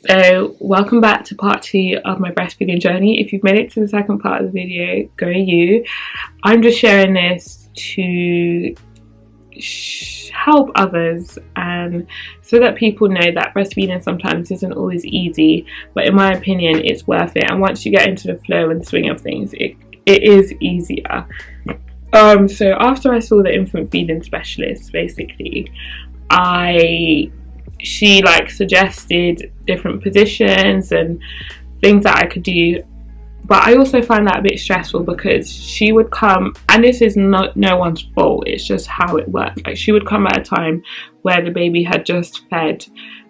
So welcome back to part 2 of my breastfeeding journey. If you've made it to the second part of the video, go you. I'm just sharing this to help others and so that people know that breastfeeding sometimes isn't always easy, but in my opinion it's worth it, and once you get into the flow and swing of things it is easier. So after I saw the infant feeding specialist, basically she suggested different positions and things that I could do, but I also find that a bit stressful because she would come, and this is not no one's fault, it's just how it worked. Like, she would come at a time where the baby had just fed,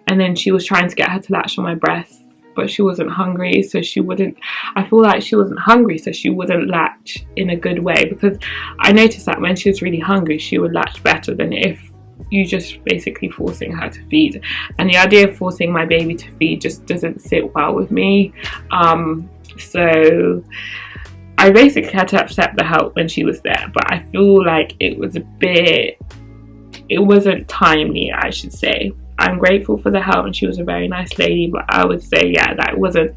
and then she was trying to get her to latch on my breast, but she wasn't hungry, so she wouldn't latch in a good way, because I noticed that when she was really hungry she would latch better than if you just basically forcing her to feed. And the idea of forcing my baby to feed just doesn't sit well with me. So I basically had to accept the help when she was there, but I feel like it wasn't timely, I should say. I'm grateful for the help and she was a very nice lady, but I would say, yeah, that wasn't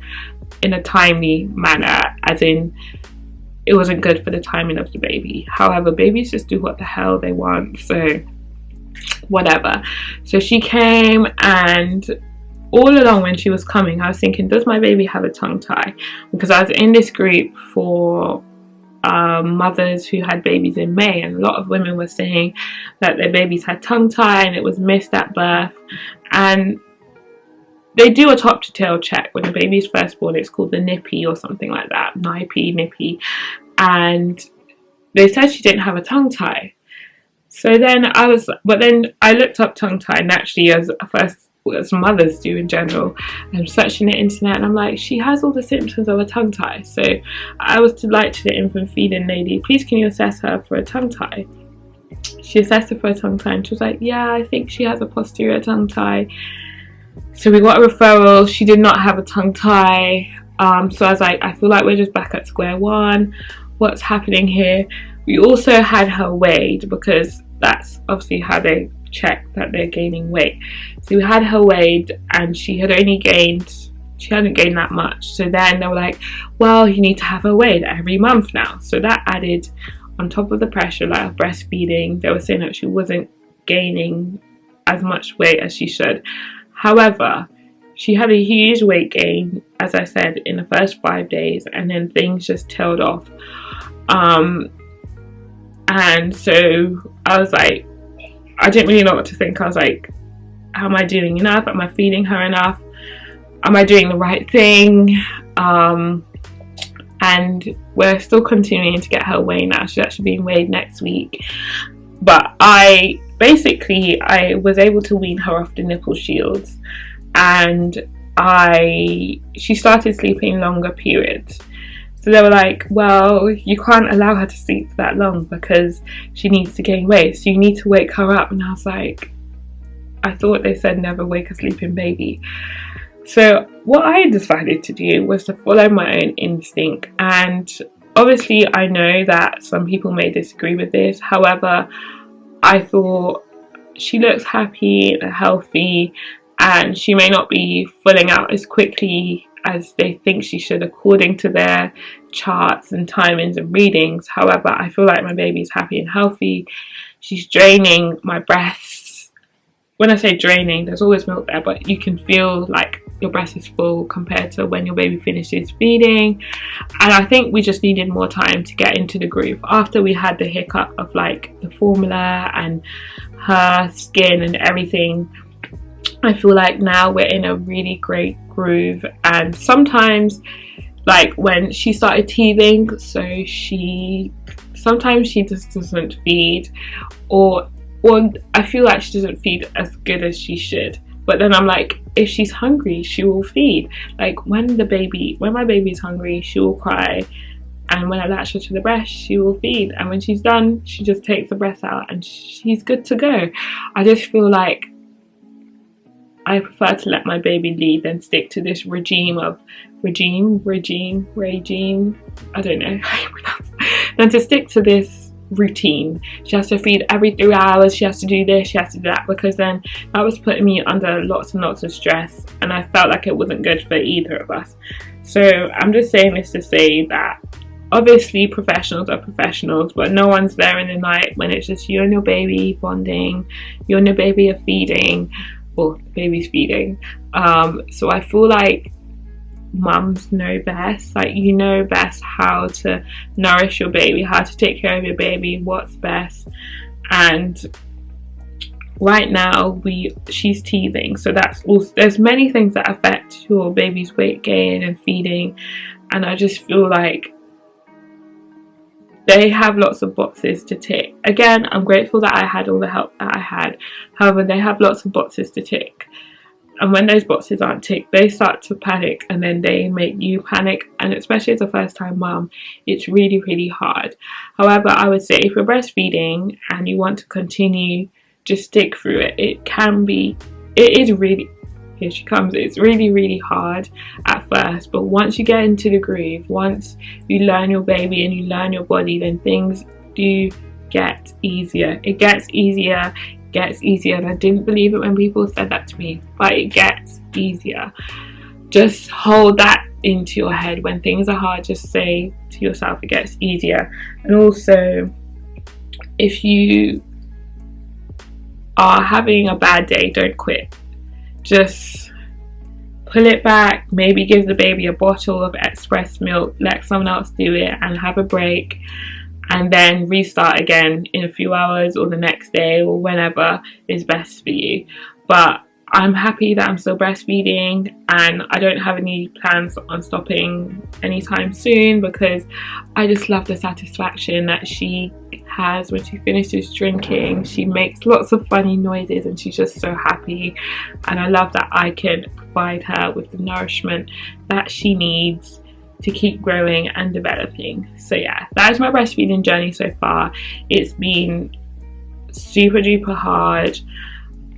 in a timely manner, as in it wasn't good for the timing of the baby. However, babies just do what the hell they want, so whatever. So she came, and all along when she was coming I was thinking, does my baby have a tongue tie? Because I was in this group for mothers who had babies in May, and a lot of women were saying that their babies had tongue tie and it was missed at birth. And they do a top to tail check when the baby is first born. It's called the nippy or something like that, nippy, and they said she didn't have a tongue tie. So then I looked up tongue tie naturally, as mothers do in general. I'm searching the internet and I'm like, she has all the symptoms of a tongue tie. So I was to the infant feeding lady, please can you assess her for a tongue tie? She assessed her for a tongue tie and she was like, yeah, I think she has a posterior tongue tie. So we got a referral. She did not have a tongue tie. So I was like, I feel like we're just back at square one. What's happening here? We also had her weighed, because that's obviously how they check that they're gaining weight. So we had her weighed and she hadn't gained that much. So then they were like, well, you need to have her weighed every month now. So that added on top of the pressure, like, of breastfeeding. They were saying that she wasn't gaining as much weight as she should. However, she had a huge weight gain, as I said, in the first 5 days, and then things just tailed off. And so I was like, I didn't really know what to think. I was like, how am I doing enough? Am I feeding her enough? Am I doing the right thing? And we're still continuing to get her weighed now. She's actually being weighed next week. But I was able to wean her off the nipple shields, and she started sleeping longer periods. So they were like, well, you can't allow her to sleep for that long because she needs to gain weight, so you need to wake her up. And I was like, I thought they said never wake a sleeping baby. So what I decided to do was to follow my own instinct. And obviously I know that some people may disagree with this. However, I thought she looks happy and healthy, and she may not be filling out as quickly as they think she should according to their charts and timings and readings. However, I feel like my baby's happy and healthy. She's draining my breasts. When I say draining, there's always milk there, but you can feel like your breast is full compared to when your baby finishes feeding. And I think we just needed more time to get into the groove. After we had the hiccup of like the formula and her skin and everything, I feel like now we're in a really great groove. And sometimes, like when she started teething, so sometimes she just doesn't feed, or I feel like she doesn't feed as good as she should. But then I'm like, if she's hungry, she will feed. Like when my baby's hungry, she will cry, and when I latch her to the breast, she will feed. And when she's done, she just takes the breast out and she's good to go. I just feel like I prefer to let my baby lead than stick to this regime, I don't know how you pronounce it, than to stick to this routine. She has to feed every 3 hours, she has to do this, she has to do that, because then that was putting me under lots and lots of stress, and I felt like it wasn't good for either of us. So I'm just saying this to say that obviously professionals are professionals, but no one's there in the night when it's just you and your baby bonding, you and your baby are feeding, or the baby's feeding. So I feel like mums know best. Like, you know best how to nourish your baby, how to take care of your baby, what's best. And right now she's teething, so that's also, there's many things that affect your baby's weight gain and feeding, and I just feel like they have lots of boxes to tick. Again, I'm grateful that I had all the help that I had. However, they have lots of boxes to tick. And when those boxes aren't ticked, they start to panic, and then they make you panic. And especially as a first-time mum, it's really, really hard. However, I would say if you're breastfeeding and you want to continue, just stick through it. It is really, here she comes, it's really, really hard at first, but once you get into the groove, once you learn your baby and you learn your body, then things do get easier. It gets easier, and I didn't believe it when people said that to me, but it gets easier. Just hold that into your head. When things are hard, just say to yourself it gets easier. And also, if you are having a bad day, don't quit. Just pull it back, maybe give the baby a bottle of express milk, let someone else do it, and have a break, and then restart again in a few hours or the next day or whenever is best for you. But I'm happy that I'm still breastfeeding, and I don't have any plans on stopping anytime soon, because I just love the satisfaction that she has when she finishes drinking. She makes lots of funny noises and she's just so happy, and I love that I can provide her with the nourishment that she needs to keep growing and developing. So yeah, that is my breastfeeding journey so far. It's been super duper hard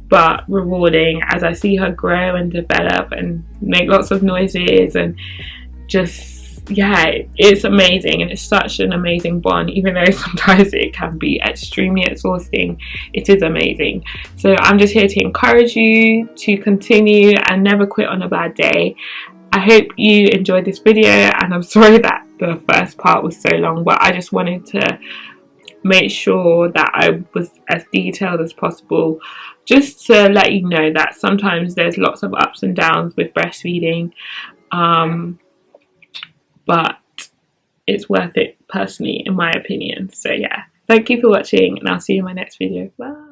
but rewarding as I see her grow and develop and make lots of noises, and just, yeah, it's amazing, and it's such an amazing bond. Even though sometimes it can be extremely exhausting, it is amazing. So I'm just here to encourage you to continue and never quit on a bad day. I hope you enjoyed this video, and I'm sorry that the first part was so long, but I just wanted to make sure that I was as detailed as possible, just to let you know that sometimes there's lots of ups and downs with breastfeeding, but it's worth it personally, in my opinion. So yeah, thank you for watching, and I'll see you in my next video. Bye.